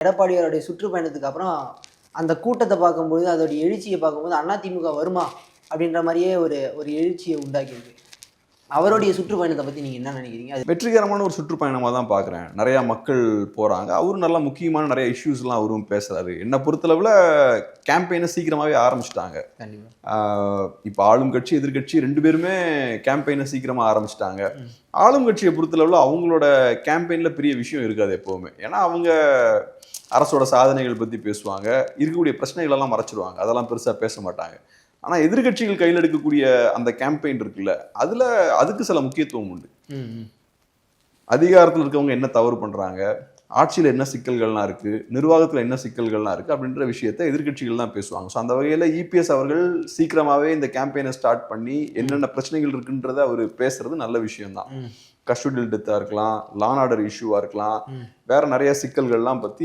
எடப்பாடியாருடைய சுற்றுப்பயணத்துக்கு அப்புறம் அந்த கூட்டத்தை பார்க்கும்போது அதோடைய எழுச்சியை பார்க்கும்போது அதிமுக வருமா அப்படின்ற மாதிரியே ஒரு ஒரு எழுச்சியை உண்டாக்கியிருக்கு. அவருடைய சுற்றுப்பயணத்தை பற்றி நீங்கள் என்ன நினைக்கிறீங்க? அது வெற்றிகரமான ஒரு சுற்றுப்பயணமாக தான் பார்க்குறேன். நிறையா மக்கள் போகிறாங்க. அவரும் நல்லா முக்கியமான நிறைய இஷ்யூஸ்லாம் அவரும் பேசுகிறாரு. என்னை பொறுத்தளவில் கேம்பெயினை சீக்கிரமாகவே ஆரம்பிச்சிட்டாங்க. இப்போ ஆளும் கட்சி எதிர்கட்சி ரெண்டு பேருமே கேம்பெயினை சீக்கிரமாக ஆரம்பிச்சிட்டாங்க. ஆளும் கட்சியை பொறுத்தளவில் அவங்களோட கேம்பெயினில் பெரிய விஷயம் இருக்காது எப்போவுமே. ஏன்னா அவங்க அரசோட சாதனைகள் பற்றி பேசுவாங்க, இருக்கக்கூடிய பிரச்சனைகளெல்லாம் மறைச்சிடுவாங்க, அதெல்லாம் பெருசாக பேச மாட்டாங்க. ஆனால் எதிர்கட்சிகள் கையில் எடுக்கக்கூடிய அந்த கேம்பெயின் இருக்குல்ல, அதுக்கு சில முக்கியத்துவம் உண்டு. அதிகாரத்தில் இருக்கவங்க என்ன தவறு பண்ணுறாங்க, ஆட்சியில் என்ன சிக்கல்கள்லாம் இருக்குது, நிர்வாகத்தில் என்ன சிக்கல்கள்லாம் இருக்குது அப்படின்ற விஷயத்தை எதிர்கட்சிகள் தான் பேசுவாங்க. ஸோ அந்த வகையில் இபிஎஸ் அவர்கள் சீக்கிரமாகவே இந்த கேம்பெயினை ஸ்டார்ட் பண்ணி என்னென்ன பிரச்சனைகள் இருக்குன்றதை அவர் பேசுறது நல்ல விஷயம்தான். கஸ்டோடியல் டெத்தாக இருக்கலாம், லா அண்ட் ஆர்டர் இஷ்யூவாக இருக்கலாம், வேற நிறைய சிக்கல்கள்லாம் பற்றி